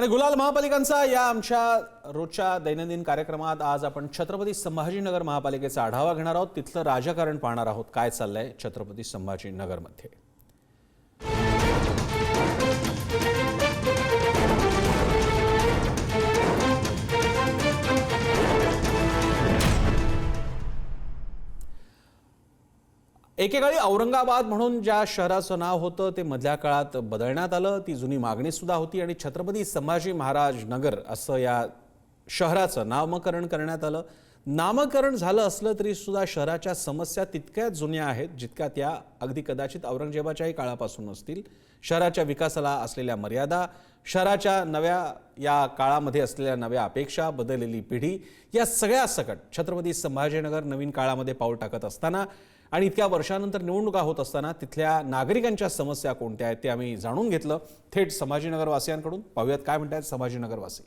आणि गुलाल महापालिकांचा या आमच्या रोजच्या दैनंदिन कार्यक्रमात आज आपण छत्रपती संभाजीनगर महापालिकेचा आढावा घेणार आहोत। तिथलं राजकारण पाहणार आहोत, काय चाललंय छत्रपती संभाजीनगरमध्ये। एकेकाळी औरंगाबाद म्हणून ज्या शहराचं नाव होतं ते मधल्या काळात बदलण्यात आलं। ती जुनी मागणी सुद्धा होती आणि छत्रपती संभाजी महाराज नगर असं या शहराचं नामकरण करण्यात आलं। नामकरण झालं असलं तरी सुद्धा शहराच्या समस्या तितक्याच जुन्या आहेत जितक्या त्या अगदी कदाचित औरंगजेबाच्याही काळापासून असतील। शहराच्या विकासाला असलेल्या मर्यादा, शहराच्या नव्या या काळामध्ये असलेल्या नव्या अपेक्षा, बदललेली पिढी, या सगळ्या सकट छत्रपती संभाजीनगर नवीन काळामध्ये पाऊल टाकत असताना आणि इतक्या वर्षानंतर निवडणुका होत असताना तिथल्या नागरिकांच्या समस्या कोणत्या आहेत ते आम्ही जाणून घेतलं थेट संभाजीनगरवासियांकडून। पाहूयात काय म्हणतात संभाजीनगरवासी।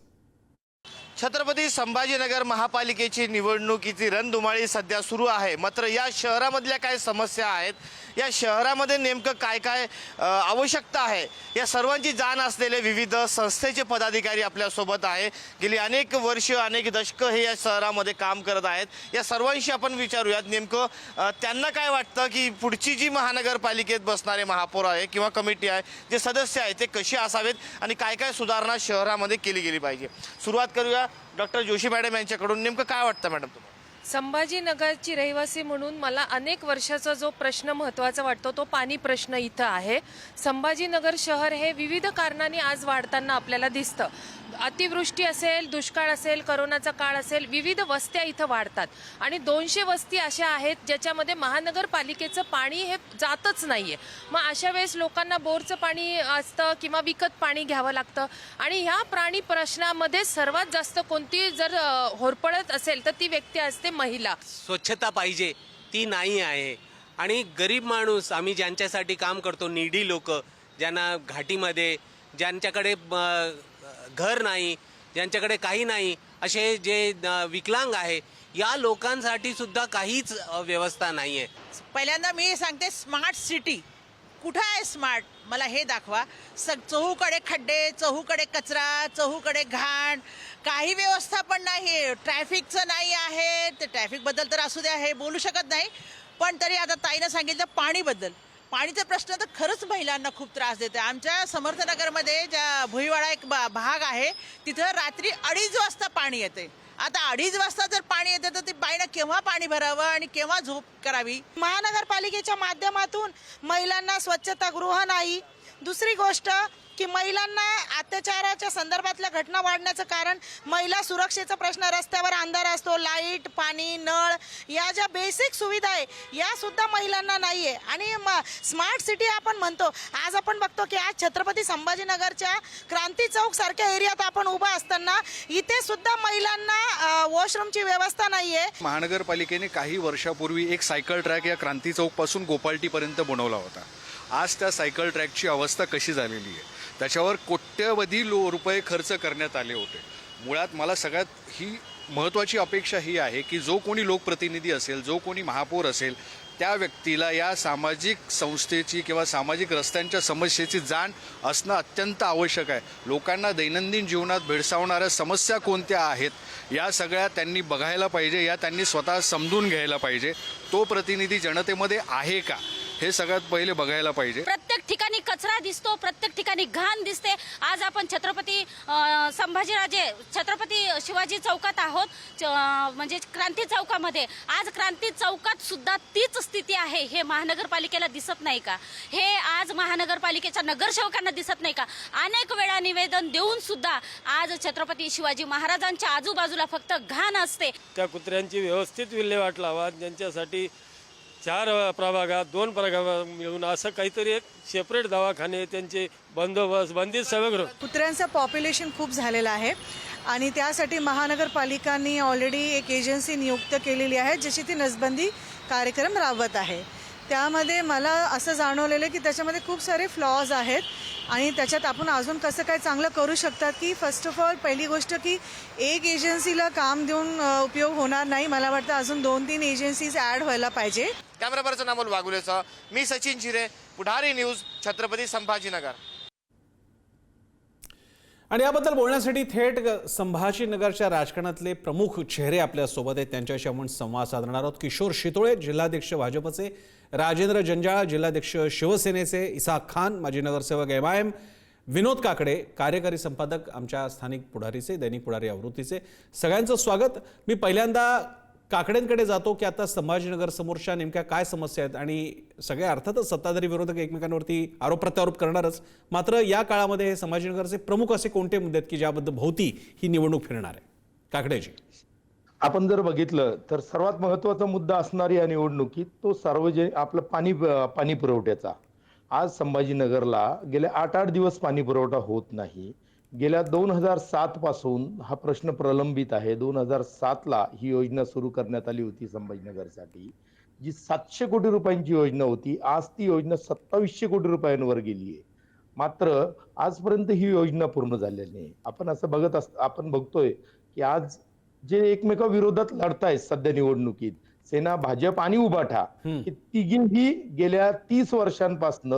छत्रपती संभाजीनगर महापालिकेची निवडणुकीची रणधुमाळी सध्या सुरू आहे। मात्र या शहरामधल्या काय समस्या आहेत, या शहरामध्ये नेमकं काय काय आवश्यकता आहे, या सर्वांची जाण असलेले विविध संस्थेचे पदाधिकारी आपल्यासोबत आहे। गेली अनेक वर्ष अनेक दशकं हे या शहरामध्ये काम करत आहेत। या सर्वांशी आपण विचारूयात नेमकं त्यांना काय वाटतं की पुढची जी महानगरपालिकेत बसणारे महापौर आहे किंवा कमिटी आहे, जे सदस्य आहेत ते कसे असावेत आणि काय काय सुधारणा शहरामध्ये केली गेली पाहिजे। सुरुवात करूया डॉक्टर जोशी मॅडम यांच्याकडून। नेमकं काय वाटतं मॅडम तुम्हाला? संभाजीनगरची रहिवासी म्हणून मला अनेक वर्षाचा जो प्रश्न महत्त्वाचा वाटतो तो पाणी प्रश्न इथं आहे। संभाजीनगर शहर हे विविध कारणांनी आज वाढताना आपल्याला दिसतं। अतिवृष्टी असेल, दुष्काळ असेल, कोरोनाचा काळ असेल, विविध वस्त्या इथं वाढतात आणि 200 वस्ती अशा आहेत ज्याच्यामध्ये महानगरपालिकेचं पाणी हे जातच नाहीये। मग अशा वेळेस लोकांना बोरचं पाणी असतं किंवा विकत पाणी घ्यावं लागतं आणि ह्या प्राणी प्रश्नामध्ये सर्वात जास्त कोणती जर होरपळत असेल तर ती व्यक्ती असते महिला। स्वच्छता पाहिजे ती नाही आहे आणि गरीब माणूस, आम्ही ज्यांच्यासाठी काम करतो, नीडी लोक, ज्यांना घाटीमध्ये, ज्यांच्याकडे घर नाही, ज्यांच्याकडे काही नाही, असे जे विकलांग आहे, या लोकांसाठी सुद्धा काहीच व्यवस्था नाही आहे। पहिल्यांदा मी सांगते स्मार्ट सिटी कुठं आहे? स्मार्ट मला हे दाखवा। चहूकडे खड्डे, चहूकडे कचरा, चहूकडे घाण, काही व्यवस्था पण नाही। ट्रॅफिकचं नाही आहे, ते ट्रॅफिकबद्दल तर असू द्या, हे बोलू शकत नाही, पण तरी आता ताईनं सांगितलं पाणीबद्दल। पाणीचा प्रश्न तर खरंच महिलांना खूप त्रास देते। आमच्या समर्थनगरमध्ये ज्या भुईवाडा एक भाग आहे तिथं रात्री 2:30 वाजता पाणी येते। आता 2:30 वाजता जर पाणी येते तर ती बाईनं केव्हा पाणी भरावं आणि केव्हा झोप करावी? महानगरपालिकेच्या माध्यमातून महिलांना स्वच्छतागृह नाही। दुसरी गोष्ट की महिलांना अत्याचाराच्या संदर्भातल्या घटना वाढण्याचं कारण महिला सुरक्षेचा प्रश्न, रस्त्यावर अंधार असतो, लाईट, पाणी, नळ, या ज्या बेसिक सुविधा आहे या सुद्धा महिलांना नाहीये। आणि स्मार्ट सिटी आपण म्हणतो, आज आपण बघतो की आज छत्रपती संभाजीनगरच्या क्रांती चौक सारख्या एरियात आपण उभा असताना इथे सुद्धा महिलांना वॉशरूमची व्यवस्था नाहीये। महानगरपालिकेने काही वर्षापूर्वी एक सायकल ट्रॅक या क्रांती चौक पासून गोपालटीपर्यंत बनवला होता। आज त्या सायकल ट्रॅकची अवस्था कशी झालेली आहे, त्याच्यावर कोट्यवधी रुपये खर्च करण्यात आले होते। मुळात मला सगळ्यात ही महत्त्वाची अपेक्षा ही आहे की जो कोणी लोकप्रतिनिधी असेल, जो कोणी महापौर असेल, त्या व्यक्तीला या सामाजिक संस्थेची किंवा सामाजिक रस्त्यांच्या समस्येची जाण असणं अत्यंत आवश्यक आहे। लोकांना दैनंदिन जीवनात भेडसावणाऱ्या समस्या कोणत्या आहेत या सगळ्या त्यांनी बघायला पाहिजे, या त्यांनी स्वतः समजून घ्यायला पाहिजे। तो प्रतिनिधी जनतेमध्ये आहे का हे सगळ्यात पहिले बघायला पाहिजे। प्रत्येक ठिकाणी कचरा दिसतो, प्रत्येक ठिकाणी घाण दिसते। आज आपण छत्रपती शिवाजी चौकात आहोत, म्हणजे क्रांती चौकामध्ये। आज क्रांती चौकात सुद्धा तीच स्थिती आहे। हे महानगरपालिकेला दिसत नाही का? हे आज महानगरपालिकेच्या नगरसेवकांना दिसत नाही का? अनेक वेळा निवेदन देऊन सुद्धा आज छत्रपती शिवाजी महाराजांच्या आजूबाजूला फक्त घाण असते। त्या कुत्र्यांची व्यवस्थित विल्हेवाट लावा, ज्यांच्यासाठी 4 प्रभागात 2 प्रभागात मिळून असं काहीतरी एक सेपरेट दवाखाने, त्यांचे बंदोबस्त, बंदिस्त सभागृह। कुत्र्यांचं पॉप्युलेशन खूप झालेलं आहे आणि त्यासाठी महानगरपालिकांनी ऑलरेडी एक एजन्सी नियुक्त केलेली आहे ज्याची ती नसबंदी कार्यक्रम राबवत आहे। त्यामध्ये मला असं जाणवलेलं की त्याच्यामध्ये खूप सारे फ्लॉज आहेत आणि त्याच्यात आपण अजून कसं काय चांगलं करू शकतात की फर्स्ट ऑफ ऑल पहिली गोष्ट की एक एजन्सीला काम देऊन उपयोग होणार नाही। मला वाटतं अजून 2-3 एजन्सीज ॲड व्हायला पाहिजे। कॅमेरा पर्सन अमोल वाघुलेसह मी सचिन चिरे, पुढारी न्यूज, छत्रपती संभाजीनगर। आणि याबद्दल बोलण्यासाठी थेट संभाजीनगरच्या राजकारणातले प्रमुख चेहरे आपल्यासोबत आहेत. त्यांच्याशी आपण संवाद साधणार आहोत. किशोर शितोळे, जिल्हाध्यक्ष भाजपचे, राजेंद्र जंजाळ, जिल्हाध्यक्ष शिवसेनेचे, इसाक खान, माजी नगरसेवक MIM, विनोद काकडे, कार्यकारी संपादक आमच्या स्थानिक पुढारीचे, दैनिक पुढारी आवृत्तीचे. सगळ्यांचं स्वागत. मी पहिल्यांदा काकडेंकडे जातो की आता संभाजीनगर समोरच्या नेमक्या काय समस्या आहेत आणि सगळे अर्थातच सत्ताधारी विरोधक एकमेकांवरती आरोप प्रत्यारोप करणारच. मात्र या काळामध्ये संभाजीनगरचे प्रमुख असे कोणते मुद्दे आहेत की ज्याबद्दल भोवती ही निवडणूक फिरणार आहे? काकडेजी, आपण जर बघितलं तर सर्वात महत्वाचा मुद्दा असणार या निवडणुकीत तो सार्वजनिक आपलं पाणी पुरवठ्याचा. आज संभाजीनगरला गेले 8 दिवस पाणी पुरवठा होत नाही. गेल्या 2007 पासून हा प्रश्न प्रलंबित आहे. 2007ला ही योजना सुरू करण्यात आली होती संभाजीनगरसाठी, जी 700 कोटी रुपयांची योजना होती. आज ती योजना 2700 कोटी रुपयांवर गेली आहे. मात्र आजपर्यंत ही योजना पूर्ण झालेली नाही. आपण असं आपण बघतोय की आज जे एकमेकाविरोधात लढतायत सध्या निवडणुकीत, सेना, भाजप आणि उभाठा, हे तिघेही गेल्या 30 वर्षांपासून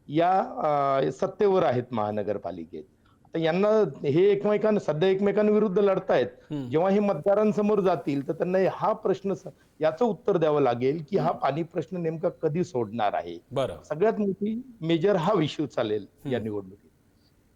या सत्तेवर आहेत महानगरपालिकेत. आता यांना हे सध्या एकमेकांविरुद्ध लढतायत. जेव्हा हे मतदारांसमोर जातील तर त्यांना हा प्रश्न, याचं उत्तर द्यावं लागेल की हा पाणी प्रश्न नेमका कधी सोडणार आहे. बरं, सगळ्यात मोठी मेजर हा विषय चालेल या निवडणुकीत.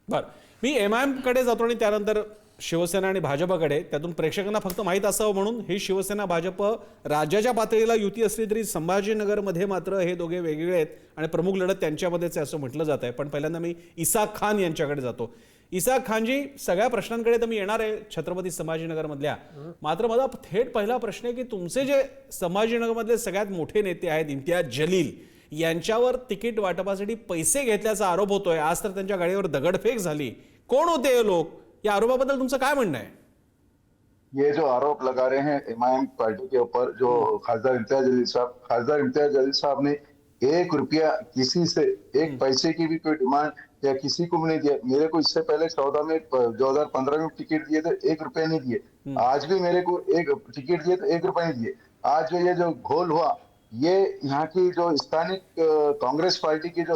बरं, मी MIM कडे जातो आणि त्यानंतर शिवसेना आणि भाजपकडे. त्यातून प्रेक्षकांना फक्त माहीत असावं म्हणून ही शिवसेना भाजप राज्याच्या पातळीला युती असली तरी संभाजीनगरमध्ये मात्र हे दोघे वेगवेगळे आहेत आणि प्रमुख लढत त्यांच्यामध्येच आहे असं म्हटलं जात आहे. पण पहिल्यांदा मी इसाक खान यांच्याकडे जातो. इसाक खानजी, सगळ्या प्रश्नांकडे तर मी येणार आहे छत्रपती संभाजीनगरमधल्या. मात्र माझा थेट पहिला प्रश्न आहे की तुमचे जे संभाजीनगरमधले सगळ्यात मोठे नेते आहेत इम्तियाज जलील, यांच्यावर तिकीट वाटपासाठी पैसे घेतल्याचा आरोप होतोय. आज तर त्यांच्या गाडीवर दगडफेक झाली. कोण होते हे लोक? या आरोपाबद्दल तुमचं काय म्हणणं आहे? ये जो आरोप लगा रहे हैं MIM पार्टी के ऊपर, जो खासदार इम्तियाज जलील साहब ने 1 रुपया किसी से, 1 पैसे की भी कोई डिमांड या किसी को भी नहीं दिया. मेरे को इससे पहले 2015 में टिकट दिए थे, 1 रुपया नहीं दिए. आज भी मेरे को एक टिकट दिए तो 1 रुपया नहीं दिए. आज जो ये जो घोल हुआ, ये यहाँ की जो स्थानिक कांग्रेस पार्टी के जो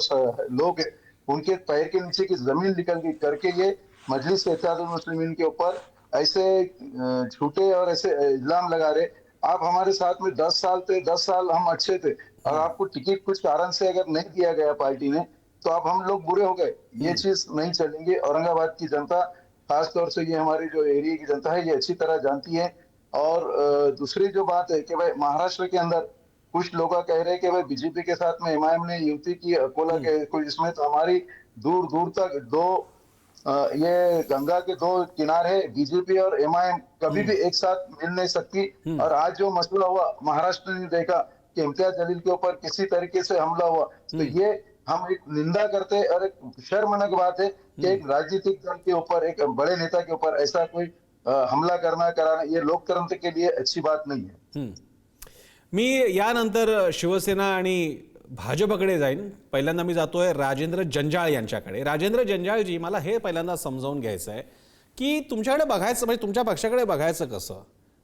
लोग हैं उनके पैर के नीचे की जमीन निकल गई करके ये मजलिस इत्तेहादुल मुस्लिमीन के ऊपर ऐसे झूठे और ऐसे इल्जाम लगा रहे. आप हमारे साथ में 10 साल थे, 10 साल हम अच्छे थे और आपको टिकट कुछ कारण से अगर नहीं दिया गया पार्टी ने तो आप हम लोग बुरे हो गए. ये चीज नहीं चलेंगे. औरंगाबाद की जनता, खासतौर से ये हमारी जो एरिया की जनता है, ये अच्छी तरह जानती है. और दूसरी जो बात है कि भाई महाराष्ट्र के अंदर कुछ लोग कह रहे हैं कि भाई बीजेपी के साथ में MIM ने युति की अकोला के कोई, इसमें तो हमारी दूर दूर तक ये गंगा के 2 किनारे बीजेपी और MIM कभी भी एक साथ मिल नहीं सकती. और आज जो मसला हुआ, महाराष्ट्र ने देखा कि इम्तियाज जलील के ऊपर किसी तरीके से हमला हुआ, तो ये हम एक निंदा करते हैं और एक शर्मनाक बात है कि एक राजनीतिक दल के ऊपर, एक बड़े नेता के ऊपर ऐसा कोई हमला कराना ये लोकतंत्र के लिए अच्छी बात नहीं है. मी यानंतर शिवसेना आणि भाजपकडे जाईन. पहिल्यांदा मी जातोय राजेंद्र जंजाळ यांच्याकडे. राजेंद्र जंजाळजी, मला हे पहिल्यांदा समजावून घ्यायचं आहे की तुमच्याकडे बघायचं, म्हणजे तुमच्या पक्षाकडे बघायचं कसं?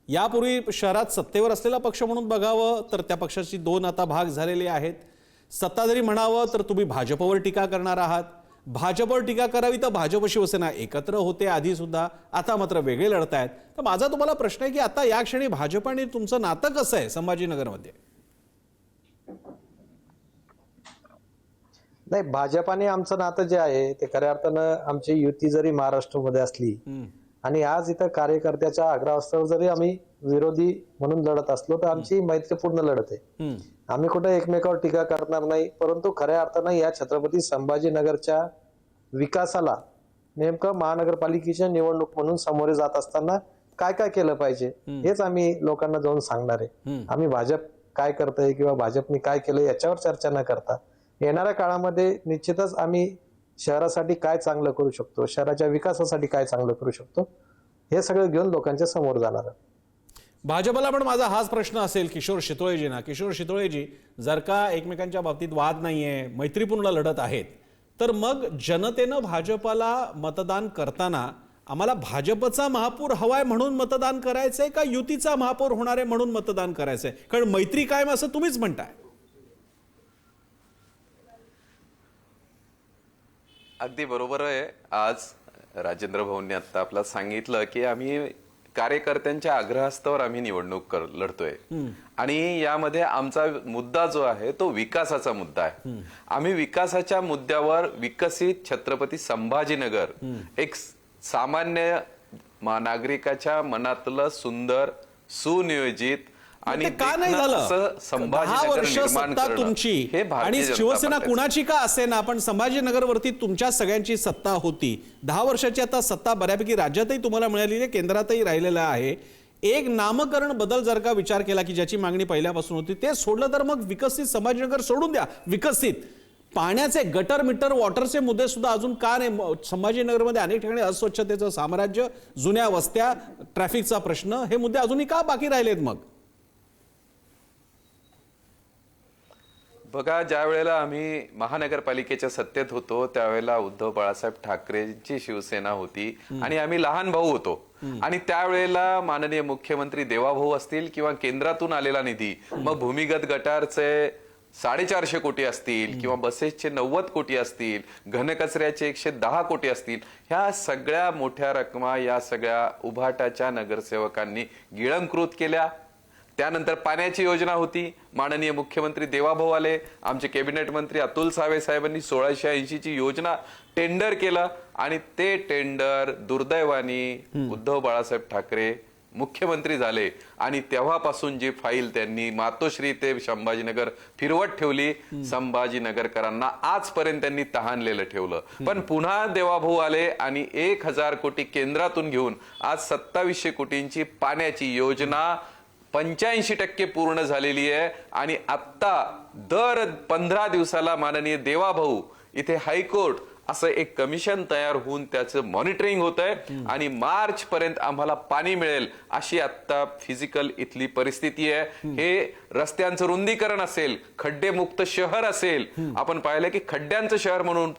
यापूर्वी शहरात सत्तेवर असलेला पक्ष म्हणून बघावं तर त्या पक्षाची 2 आता भाग झालेले आहेत. सत्ताधारी म्हणावं तर तुम्ही भाजपवर टीका करणार आहात. भाजपवर टीका करावी तर भाजप शिवसेना एकत्र होते आधी सुद्धा, आता मात्र वेगळे लढतायत. तर माझा तुम्हाला प्रश्न आहे की आता या क्षणी भाजप आणि तुमचं नातं कसं आहे संभाजीनगरमध्ये? नाही, भाजप आणि आमचं नातं जे आहे ते खऱ्या अर्थानं आमची युती जरी महाराष्ट्रामध्ये असली आणि आज इथं कार्यकर्त्याच्या आग्रहास्तव जरी आम्ही विरोधी म्हणून लढत असलो तर आमची मैत्रीपूर्ण लढत आहे. आम्ही कुठे एकमेकावर टीका करणार नाही. परंतु खऱ्या अर्थानं या छत्रपती संभाजीनगरच्या विकासाला नेमकं महानगरपालिकेच्या निवडणूक म्हणून सामोरे जात असताना काय काय केलं पाहिजे हेच आम्ही लोकांना जाऊन सांगणार आहे. आम्ही भाजप काय करतंय किंवा भाजपने काय केलं याच्यावर चर्चा न करता येणाऱ्या काळामध्ये निश्चितच आम्ही शहरासाठी काय चांगलं करू शकतो, शहराच्या विकासासाठी काय चांगलं करू शकतो, हे सगळं घेऊन लोकांच्या समोर जाणार आहे. भाजपला पण माझा हाच प्रश्न असेल किशोर शितोळेजींना. किशोर शितोळेजी, जर का एकमेकांच्या बाबतीत वाद नाहीये, मैत्रीपूर्ण लढत आहेत, तर मग जनतेनं भाजपला मतदान करताना आम्हाला भाजपचा महापौर हवाय म्हणून मतदान करायचंय का युतीचा महापौर होणार आहे म्हणून मतदान करायचंय? कारण मैत्री कायम असं तुम्हीच म्हणताय. अगदी बरोबर आहे. आज राजेंद्र भाऊंनी आता आपला सांगितलं की आम्ही कार्यकर्त्यांच्या आग्रहास्तवर आम्ही निवडणूक लढतोय आणि यामध्ये आमचा मुद्दा जो आहे तो विकासाचा मुद्दा आहे. आम्ही विकासाच्या मुद्द्यावर विकसित छत्रपती संभाजीनगर एक सामान्य नागरिकाच्या मनातलं सुंदर सुनियोजित आणि ते का नाही झालं? 10 संभाजीनगर वर्ष निर्माण सत्ता करणं तुमची हे भारतीय आणि जनता शिवसेना पक्षाचं. कुणाची का असेना पण संभाजीनगरवरती तुमच्या सगळ्यांची सत्ता होती. 10 वर्षाची आता सत्ता बऱ्यापैकी राज्यातही तुम्हाला मिळालेली आहे, केंद्रातही राहिलेला आहे. एक नामकरण बदल जर का विचार केला की ज्याची मागणी पहिल्यापासून होती ते सोडलं तर मग विकसित संभाजीनगर सोडून द्या. विकसित पाण्याचे गटर मीटर वॉटरचे मुद्दे सुद्धा अजून का नाही? संभाजीनगरमध्ये अनेक ठिकाणी अस्वच्छतेचं साम्राज्य, जुन्या वस्त्या, ट्रॅफिकचा प्रश्न, हे मुद्दे अजूनही का बाकी राहिलेत? मग बघा, ज्या वेळेला आम्ही महानगरपालिकेच्या सत्तेत होतो त्यावेळेला उद्धव बाळासाहेब ठाकरेंची शिवसेना होती आणि आम्ही लहान भाऊ होतो आणि त्यावेळेला माननीय मुख्यमंत्री देवाभाऊ असतील किंवा केंद्रातून आलेला निधी, मग भूमिगत गटारचे 450 कोटी असतील किंवा बसेसचे 90 कोटी असतील, घनकचऱ्याचे 110 कोटी असतील, ह्या सगळ्या मोठ्या रकमा या सगळ्या उभाटाच्या नगरसेवकांनी गिळंकृत केल्या. त्यानंतर पाण्याची योजना होती, माननीय मुख्यमंत्री देवाभाऊ आले, आमचे कॅबिनेट मंत्री अतुल सावे साहेबांनी 1680 ची योजना टेंडर केलं आणि ते टेंडर दुर्दैवाने उद्धव बाळासाहेब ठाकरे मुख्यमंत्री झाले आणि तेव्हापासून जी फाईल त्यांनी मातोश्री ते संभाजीनगर फिरवत ठेवली, संभाजीनगरकरांना आजपर्यंत त्यांनी तहानलेलं ठेवलं. पण पुन्हा देवाभाऊ आले आणि 1000 कोटी केंद्रातून घेऊन आज 2700 कोटींची पाण्याची योजना 85% पूर्ण झालेली आहे आणि आता दर 15 दिवसाला माननीय देवाभाऊ इथे हायकोर्ट असं एक कमिशन तयार होऊन त्याचं मॉनिटरिंग होत आहे आणि मार्च पर्यंत आम्हाला पाणी मिळेल अशी आता फिजिकल इथली परिस्थिती आहे. हे रस्त्यांचं रुंदीकरण असेल, खड्डेमुक्त शहर असेल, आपण पाहिलं की खड्ड्यांचं शहर म्हणून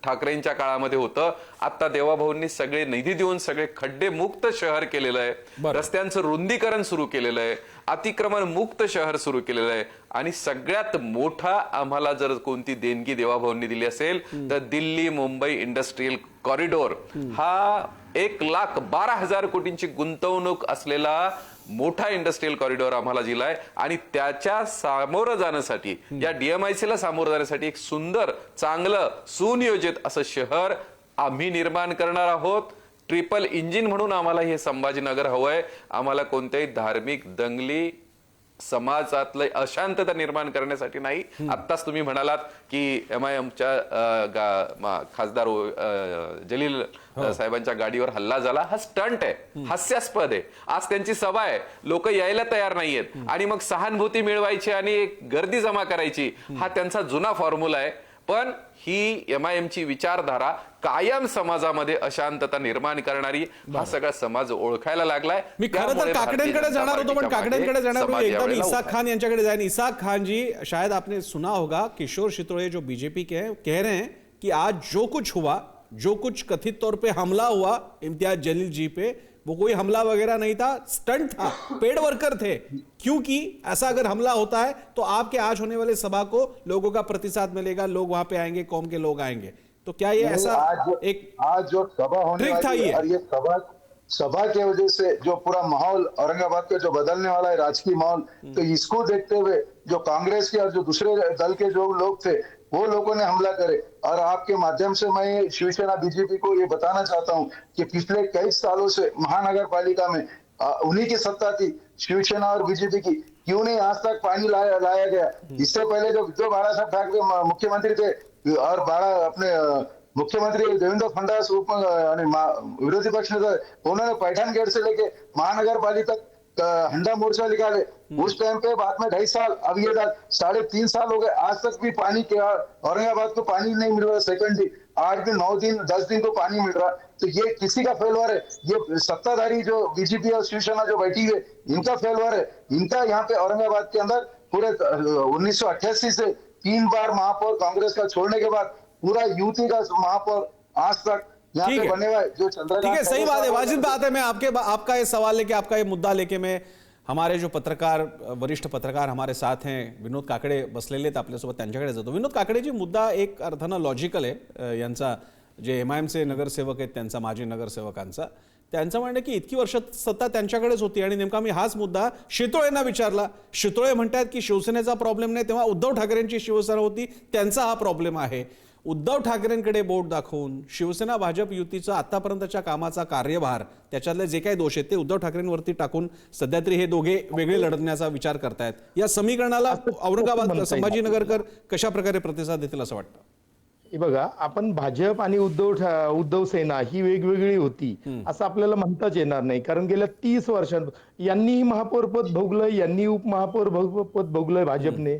ठाकरेंच्या काळामध्ये होतं, आता देवाभाऊंनी सगळे निधी देऊन सगळे खड्डे मुक्त शहर केलेलं आहे, रस्त्यांचं रुंदीकरण सुरू केलेलं आहे, अतिक्रमण मुक्त शहर सुरू केलेलं आहे आणि सगळ्यात मोठा आम्हाला जर कोणती देणगी देवाभाऊंनी दिली असेल तर दिल्ली मुंबई इंडस्ट्रियल कॉरिडॉर हा 1,12,000 कोटींची गुंतवणूक असलेला मोठा इंडस्ट्रियल कॉरिडॉर आम्हाला दिलाय आणि त्याच्या सामोरं जाण्यासाठी, या DMIC ला सामोरं जाण्यासाठी एक सुंदर, चांगलं, सुनियोजित असं शहर आम्ही निर्माण करणार आहोत. ट्रिपल इंजिन म्हणून आम्हाला हे संभाजीनगर हवंय. आम्हाला कोणत्याही धार्मिक दंगली, समाजातलं अशांतता निर्माण करण्यासाठी नाही. आत्ताच तुम्ही म्हणालात की MIMच्या खासदार जलील साहेबांच्या गाडीवर हल्ला झाला, हा स्टंट आहे, हास्यास्पद आहे. आज त्यांची सभा आहे, लोक यायला तयार नाहीयेत आणि मग सहानुभूती मिळवायची आणि एक गर्दी जमा करायची, हा त्यांचा जुना फॉर्म्युला आहे. पण ही MIMची विचारधारा कायम समाजामध्ये अशांतता निर्माण करणारी, हा सगळा समाज ओळखायला लागलाय. मी खरं तर काकड्यांकडे जाणार होतो पण काकड्यांकडे जाणार एकदम इसाक खान यांच्याकडे जाए. इसाक खान जी, शायद आपने सुना होगा किशोर शितोड़े जो बीजेपी के हैं कह रहे हैं कि आज जो कुछ हुआ, जो कुछ कथित तौर पे हमला हुआ इम्तियाज जलील जी पे, वो कोई हमला वगैरह नहीं था, स्टंट था, पेड वर्कर थे. क्योंकि ऐसा अगर हमला होता है तो आपके आज होने वाले सभा को लोगों का प्रतिसाद मिलेगा, लोग वहां पे आएंगे, कौम के लोग आएंगे. तो क्या ये ऐसा आज जो सभा होने वाली है और ये सभा की वजह से जो पूरा माहौल औरंगाबाद का जो बदलने वाला है राजकीय माहौल, तो इसको देखते हुए जो कांग्रेस के और जो दूसरे दल के जो लोग थे वो लोगों ने हमला करे. और आपके माध्यम से मैं शिवसेना बीजेपी को ये बताना चाहता हूँ कि पिछले कई सालों से महानगर पालिका में उन्हीं की सत्ता थी, शिवसेना और बीजेपी की. क्यों नहीं आज तक पानी लाया गया? इससे पहले जो उद्धव बाळासाहेब ठाकरे मुख्यमंत्री थे और अपने मुख्यमंत्री देवेंद्र फडणवीस विरोधी पक्ष नेता, उन्होंने पैठान गेट से लेके महानगर पालिका तक हंडा मोर्चा निकाले. उस टाइम पे बाद में 2.5 साल, अब ये 3.5 साल हो गए, आज तक भी पानी के औरंगाबाद को पानी नहीं मिल रहा. सेकेंडली 8 दिन 9 दिन 10 दिन को पानी मिल रहा. तो ये किसी का फेलवर है? ये सत्ताधारी जो बीजेपी और शिवसेना जो बैठी है इनका फेलवर है. इनका यहाँ पे औरंगाबाद के अंदर पूरे 1988 से 3 बार महापौर कांग्रेस का छोड़ने के बाद पूरा यूपी का महापौर आज तक यहाँ पे बने हुआ है. जो चंद्रकांत, ठीक है, सही बात है, वाजिब बात है. मैं आपका ये सवाल लेके, आपका ये मुद्दा लेके मैं, हमारे जो पत्रकार, वरिष्ठ पत्रकार हमारे साथ हैं, विनोद काकडे बसलेले आहेत आपल्यासोबत, त्यांच्याकडे जातो. विनोद काकडेजी, मुद्दा एक अर्थानं लॉजिकल आहे यांचा. जे MIMचे नगरसेवक आहेत त्यांचा, माजी नगरसेवकांचा, त्यांचं म्हणणं की इतकी वर्ष सत्ता त्यांच्याकडेच होती आणि नेमका मी हाच मुद्दा शितोळेंना विचारला. शितोळे म्हणतात की शिवसेनेचा प्रॉब्लेम नाही, तेव्हा उद्धव ठाकरेंची शिवसेना होती, त्यांचा हा प्रॉब्लेम आहे. उद्धव ठाकरेंकडे बोट दाखवून शिवसेना भाजप युतीचा आतापर्यंतच्या कामाचा कार्यभार, त्याच्यातले जे काही दोष आहेत ते उद्धव ठाकरेंवरती टाकून सध्या तरी हे दोघे वेगळे लढण्याचा विचार करतायत. या समीकरणाला औरंगाबाद संभाजीनगरकर कशा प्रकारे प्रतिसाद देतील असं वाटतं? हे बघा, आपण भाजप आणि उद्धव सेना ही वेगवेगळी होती असं आपल्याला म्हणताच येणार नाही, कारण गेल्या 30 वर्षांत यांनीही महापौर पद भोगलंय, यांनी उपमहापौर पद भोगलंय भाजपने.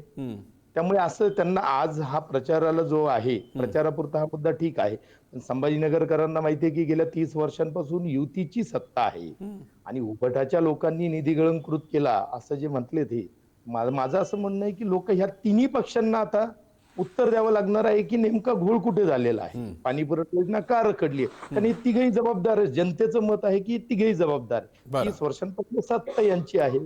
त्यामुळे असं त्यांना आज हा प्रचाराला जो आहे, प्रचारापुरता हा मुद्दा ठीक आहे, पण संभाजीनगरकरांना माहितीये की गेल्या 30 वर्षांपासून युतीची सत्ता आहे आणि उभटाच्या लोकांनी निधी गळंकृत केला असं जे म्हटले ते, माझं असं म्हणणं आहे की लोक ह्या तिन्ही पक्षांना आता उत्तर द्यावं लागणार आहे की नेमका घोळ कुठे झालेला आहे, पाणी पुरवठा योजना का रखडली आहे. कारण हे तिघही जबाबदार आहे. जनतेचं मत आहे की तिघही जबाबदार आहे. 30 वर्षांपासून सत्ता यांची आहे.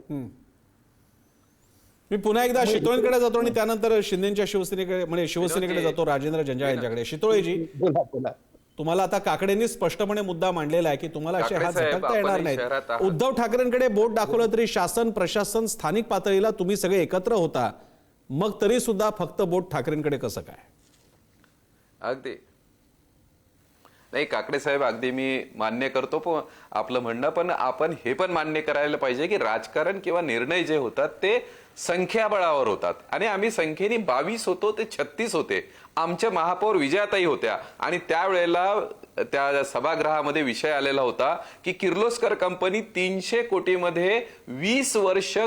मी पुन्हा एकदा शितोळेंकडे जातो आणि त्यानंतर शिंदेच्या शिवसेनेकडे, म्हणजे शिवसेनेकडे जातो, राजेंद्र जंजाळ यांच्याकडे. शितोळेजी, बोला. तुम्हाला आता काकडेंनी स्पष्टपणे मुद्दा मांडलेला आहे की तुम्हाला असे हात झटकता येणार नाहीत. उद्धव ठाकरेंकडे बोट दाखवलं तरी शासन, प्रशासन, स्थानिक पातळीला तुम्ही सगळे एकत्र होता, मग तरी सुद्धा फक्त बोट ठाकरेंकडे कसं काय? अगदी नाही काकडे साहेब, अगदी मी मान्य करतो पण आपलं म्हणणं, पण आपण हे पण मान्य करायला पाहिजे की राजकारण किंवा निर्णय जे होतात ते संख्याबळावर होतात आणि आम्ही संख्येने 22 होतो ते 36 होते. आमच्या महापौर विजयाताई होत्या आणि त्यावेळेला त्या सभागृहामध्ये विषय आलेला होता की किर्लोस्कर कंपनी 300 कोटीमध्ये 20 वर्ष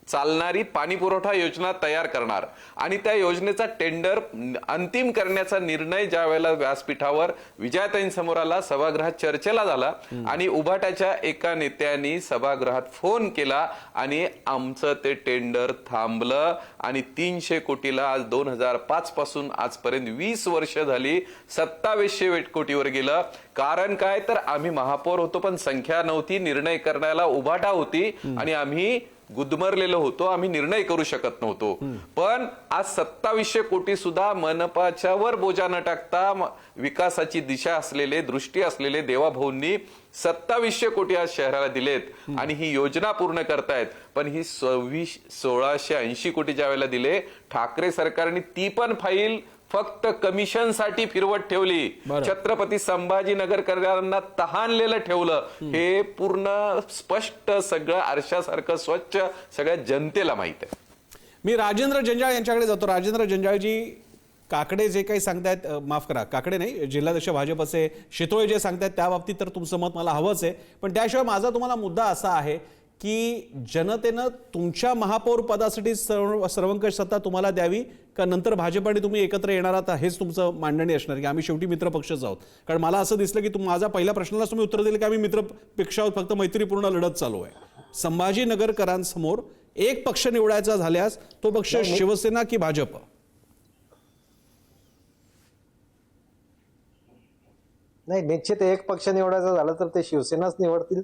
चालणारी पाणी पुरवठा योजना तयार करणार आणि त्या योजनेचा टेंडर अंतिम करण्याचा निर्णय ज्या वेळेला व्यासपीठावर विजयाताईंसमोर आला, सभागृहात चर्चेला झाला आणि उभाटाच्या एका नेत्यांनी सभागृहात फोन केला आणि आमचं ते टेंडर थांबलं आणि 300 कोटीला आज 2005 पासून आजपर्यंत 20 वर्ष झाली 2700 कोटीवर गेलं. कारण काय तर आम्ही महापौर होतो पण संख्या नव्हती, निर्णय करण्याला उभाटा होती आणि आम्ही गुदमरलेलो होतो, आम्ही निर्णय करू शकत नव्हतो. पण आज 2700 कोटी सुद्धा मनपाच्या वर बोजा न टाकता विकासाची दिशा असलेले, दृष्टी असलेले देवाभाऊंनी 2700 कोटी आज शहराला दिलेत आणि ही योजना पूर्ण करतायत. पण ही 1680 कोटी ज्या वेळेला दिले, ठाकरे सरकारने ती पण फाईल फक्त कमिशन साठी फिरवत ठेवली. छत्रपती संभाजीनगरकरांना तहानलेलं ठेवलं. हे पूर्ण स्पष्ट सगळं आरशासारखं स्वच्छ सगळ्या जनतेला माहित आहे. मी राजेंद्र जंजाळ यांच्याकडे जातो. राजेंद्र जंजाळजी, काकडे जे काही सांगतायत, माफ करा, काकडे नाही, जिल्हाध्यक्ष भाजपचे शितोळे जे सांगतायत त्या बाबतीत तर तुमचं मत मला हवंच आहे, पण त्याशिवाय माझा तुम्हाला मुद्दा असा आहे की जनतेनं तुमच्या महापौर पदासाठी सर्वंकष सत्ता तुम्हाला द्यावी का नंतर भाजप आणि तुम्ही एकत्र येणार आहात, हेच तुमचं मांडणी असणार की आम्ही शेवटी मित्रपक्षच आहोत? कारण मला असं दिसलं की माझा पहिल्या प्रश्नालाच तुम्ही उत्तर दिलं की आम्ही मित्रपक्ष आहोत, फक्त मैत्रीपूर्ण लढत चालू आहे. संभाजीनगरकरांसमोर एक पक्ष निवडायचा झाल्यास तो पक्ष शिवसेना की भाजप? नाही, निश्चित एक पक्ष निवडायचा झाला तर ते शिवसेनाच निवडतील.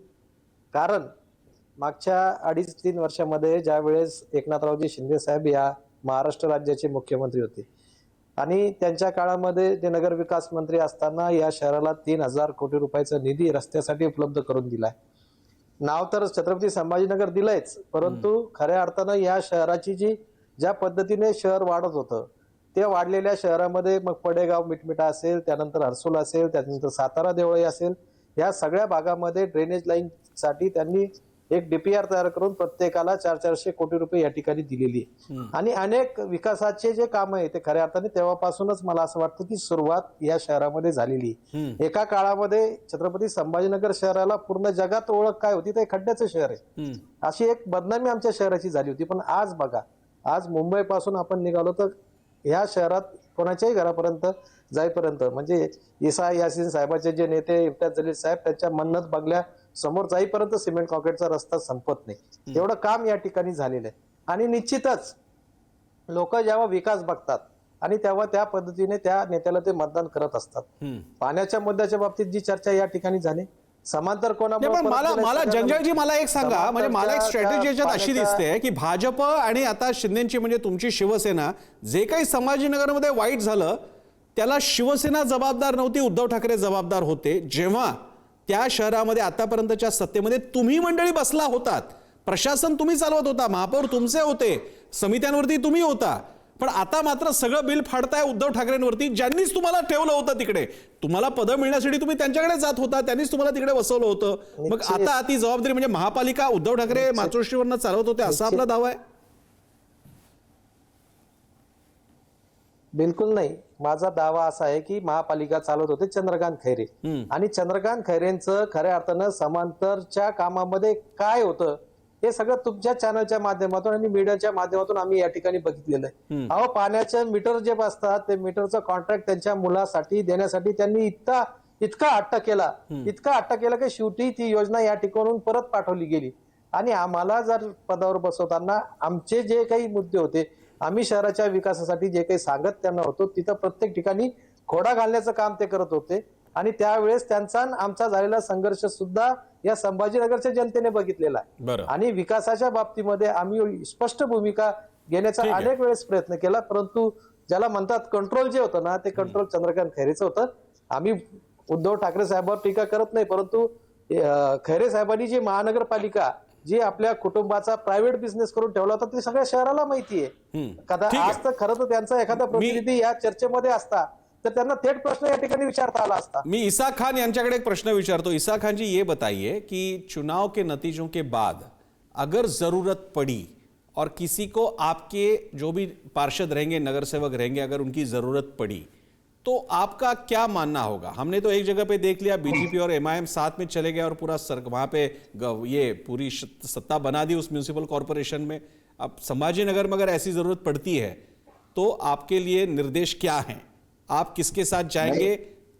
कारण मागच्या 2.5-3 वर्षामध्ये ज्या वेळेस एकनाथरावजी शिंदे साहेब या महाराष्ट्र राज्याचे मुख्यमंत्री होते आणि त्यांच्या काळामध्ये ते नगरविकास मंत्री असताना या शहराला 3000 कोटी रुपयाचा निधी रस्त्यासाठी उपलब्ध करून दिलाय. नाव तर छत्रपती संभाजीनगर दिलंयच, परंतु खऱ्या अर्थानं या शहराची ज्या पद्धतीने शहर वाढत होतं ते वाढलेल्या शहरामध्ये मग पडेगाव मिटमिटा असेल, त्यानंतर हर्सुल असेल, त्यानंतर सातारा देवळी असेल, या सगळ्या भागामध्ये ड्रेनेज लाईन साठी त्यांनी एक DPR तयार करून प्रत्येकाला 400-400 कोटी रुपये या ठिकाणी दिलेली आहे. आणि अनेक विकासाचे जे काम आहे ते खऱ्या अर्थाने तेव्हापासूनच मला असं वाटतं की सुरुवात या शहरामध्ये झालेली. एका काळामध्ये छत्रपती संभाजीनगर शहराला पूर्ण जगात ओळख काय होती, ते खड्ड्याचं शहर आहे अशी एक बदनामी आमच्या शहराची झाली होती. पण आज बघा, आज मुंबई पासून आपण निघालो तर ह्या शहरात कोणाच्याही घरापर्यंत जाईपर्यंत म्हणजे इसा यासीन साहेबाचे जे नेते इम्तियाज जलील साहेब त्यांच्या मन्नत बंगल्या समोर जाईपर्यंत सिमेंट कॉन्क्रीटचा रस्ता संपत नाही, एवढं काम या ठिकाणी झालेलं आहे. आणि निश्चितच लोक जेव्हा विकास बघतात आणि तेव्हा त्या पद्धतीने त्या नेत्याला ते मतदान करत असतात. पाण्याच्या मुद्द्याच्या बाबतीत जी चर्चा या ठिकाणी झाली, समांतर कोणामुळे, मला जंजाळजी मला एक सांगा, म्हणजे मला एक स्ट्रॅटेजी याच्यात अशी दिसते की भाजप आणि आता शिंदेची म्हणजे तुमची शिवसेना जे काही संभाजीनगरमध्ये वाईट झालं त्याला शिवसेना जबाबदार नव्हती, उद्धव ठाकरे जबाबदार होते. जेव्हा त्या शहरामध्ये आतापर्यंतच्या सत्तेमध्ये तुम्ही मंडळी बसला होतात, प्रशासन तुम्ही चालवत होता, महापौर तुमचे होते, समित्यांवरती तुम्ही होता. पण आता मात्र सगळं बिल फाडताय उद्धव ठाकरेंवरती, ज्यांनीच तुम्हाला ठेवलं होतं तिकडे. तुम्हाला पदं मिळण्यासाठी तुम्ही त्यांच्याकडे जात होता, त्यांनीच तुम्हाला तिकडे बसवलं होतं. मग आता ती जबाबदारी म्हणजे महापालिका उद्धव ठाकरे मातोश्रीवरनं चालवत होते असा आपला दावा आहे? बिलकुल नाही. माझा दावा असा आहे की महापालिका चालवत होते चंद्रकांत खैरे, आणि चंद्रकांत खैरेंचं खऱ्या अर्थानं समांतरच्या कामामध्ये काय होतं हे सगळं तुमच्या चॅनलच्या माध्यमातून आणि मीडियाच्या माध्यमातून आम्ही या ठिकाणी बघितलेलं आहे. अहो, पाण्याचं मीटर जे असतात ते मीटरचं कॉन्ट्रॅक्ट त्यांच्या मुलासाठी देण्यासाठी त्यांनी इतका हट्ट केला की शेवटी ती योजना या ठिकाणून परत पाठवली गेली. आणि आम्हाला जर पदावर बसवताना आमचे जे काही मुद्दे होते, आम्ही शहराच्या विकासासाठी जे काही सांगत त्यांना होतो, तिथं प्रत्येक ठिकाणी खोडा घालण्याचं काम ते करत होते. आणि त्यावेळेस त्यांचा आमचा झालेला संघर्ष सुद्धा या संभाजीनगरच्या जनतेने बघितलेला आहे. आणि विकासाच्या बाबतीमध्ये आम्ही स्पष्ट भूमिका घेण्याचा अनेक वेळेस प्रयत्न केला, परंतु ज्याला म्हणतात कंट्रोल जे होतं ना, ते कंट्रोल चंद्रकांत खैरेचं होतं. आम्ही उद्धव ठाकरे साहेबांवर टीका करत नाही, परंतु खैरे साहेबांनी जी महानगरपालिका जी आपल्या कुटुंबाचा प्रायव्हेट बिझनेस करून ठेवला होता ते सगळ्या शहराला माहिती आहे. आज तर खरं तर त्यांचा एखादा प्रतिनिधी या चर्चेमध्ये असता तर त्यांना थेट प्रश्न या ठिकाणी विचारता आला असता. मी ईसा खान यांच्याकडे एक प्रश्न विचारतो. ईसा खान जी, ये बताइए कि चुनाव के नतीजों के बाद अगर जरूरत पड़ी और किसी को आपके जो भी पार्षद रहेंगे, नगर सेवक रहेंगे, अगर उनकी जरूरत पड़ी तो आपका क्या मानना होगा? हमने तो एक जगह पे देख लिया, बीजेपी और एमआईएम साथ में चले गए और पूरा वहां पे ये पूरी सत्ता बना दी उस म्यूनिसिपल कॉर्पोरेशन में. अब संभाजीनगर में अगर ऐसी जरूरत पड़ती है तो आपके लिए निर्देश क्या हैं? आप किसके साथ जाएंगे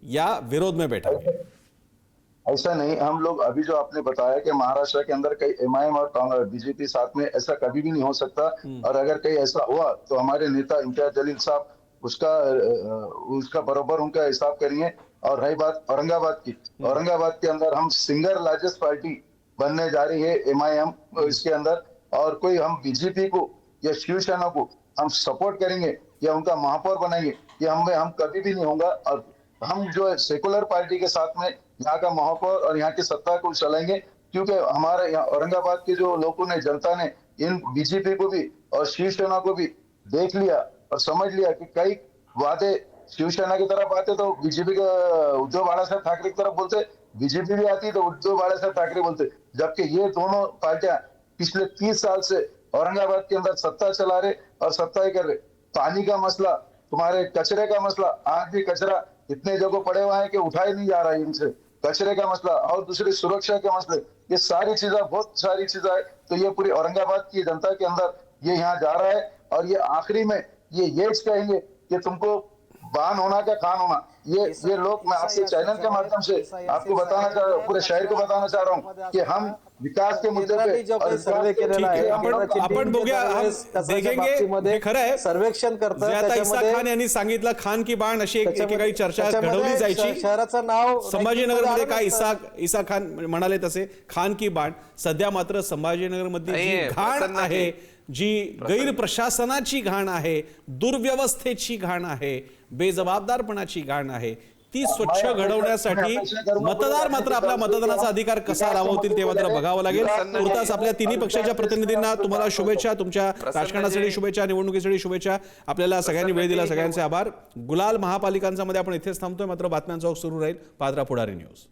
या विरोध में बैठेंगे? ऐसा नहीं, हम लोग अभी जो आपने बताया कि महाराष्ट्र के अंदर कई एमआईएम और बीजेपी साथ में, ऐसा कभी भी नहीं हो सकता. और अगर कहीं ऐसा हुआ तो हमारे नेता इम्तियाज जलील साहब उसका बराबर उनका हिसाब करेंगे. और रही बात औरंगाबाद की, औरंगाबाद के अंदर हम सिंगल लार्जेस्ट पार्टी बनने जा रही है एमआईएम इसके अंदर. और कोई हम बीजेपी को या शिवसेना को हम सपोर्ट करेंगे या उनका महापौर बनाएंगे, ये हम कभी भी नहीं होगा. और हम जो है सेकुलर पार्टी के साथ में यहाँ का महापौर और यहाँ की सत्ता को चलाएंगे, क्योंकि हमारे यहाँ औरंगाबाद के जो लोगों ने, जनता ने इन बीजेपी को भी और शिवसेना को भी देख लिया और समझ लिया कि कई वादे शिवसेना की तरफ आते तो बीजेपी का उद्धव बाळासाहेब ठाकरे की तरफ बोलते, बीजेपी भी आती तो उद्धव बाळासाहेब ठाकरे बोलते. जबकि ये दोनों पार्टियां पिछले 30 साल से औरंगाबाद के अंदर सत्ता चला रहे और सत्ता ही कर रहे. पानी का मसला, तुम्हारे कचरे का मसला, आज भी कचरा इतने जगह पड़े हुए हैं कि उठाई नहीं जा रहा है इनसे, कचरे का मसला. और दूसरी सुरक्षा के मसले, ये सारी चीजें, बहुत सारी चीजें है. तो ये पूरी औरंगाबाद की जनता के अंदर ये यहाँ जा रहा है. और ये आखिरी में ये कहेंगे कि तुमको बान होना क्या खान होना. ये लोग, मैं आपके चैनल के माध्यम से आपको बताना चाह रहा हूँ, पूरे शहर को बताना चाह रहा हूँ कि हम विकास के मुद्दे पे आपण बघूया, देखेंगे. खरं आहे, सर्वेक्षण करतात. ईसा खान यांनी सांगितलं खान की बाण अशी एकेकाळी चर्चा घडवली जायची. शहराचं नाव संभाजीनगरमध्ये काय ईसा खान म्हणाले तसे खान की बाण. सध्या मात्र संभाजीनगरमध्ये जी घाण आहे, जी गैर प्रशासनाची घाण आहे, दुर्व्यवस्थेची घाण आहे, बेजबाबदारपणाची घाण आहे, ती स्वच्छ घडवण्यासाठी मतदार मात्र आपल्या मतदानाचा अधिकार कसा लावतील ते मात्र बघावं लागेल. तुर्तास आपल्या तिन्ही पक्षाच्या प्रतिनिधींना तुम्हाला शुभेच्छा, तुमच्या राजकारणासाठी शुभेच्छा, निवडणुकीसाठी शुभेच्छा. आपल्याला सगळ्यांनी वेळ दिला, सगळ्यांचे आभार. गुलाल महापालिकांचा मध्ये आपण इथेच थांबतोय, मात्र बातम्यांचा ओघ सुरू राहील. पादरा पुढारी न्यूज.